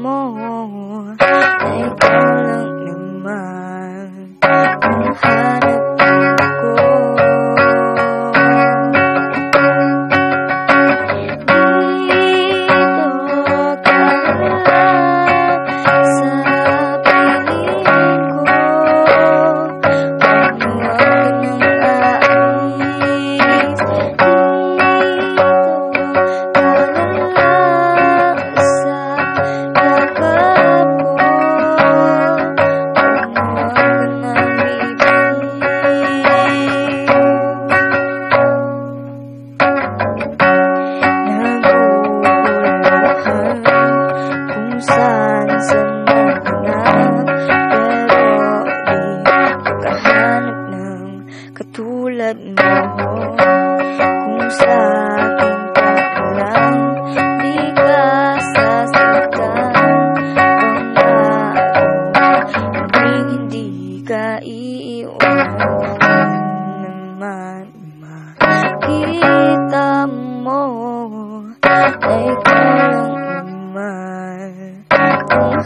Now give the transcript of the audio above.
mo na ikaw lang naman ang hanap ko. Katulad mo, kung sa akin ka lang, di ka sasaktan. Pangako, hindi ka iiwan naman. Makita mo na ikaw lang naman ang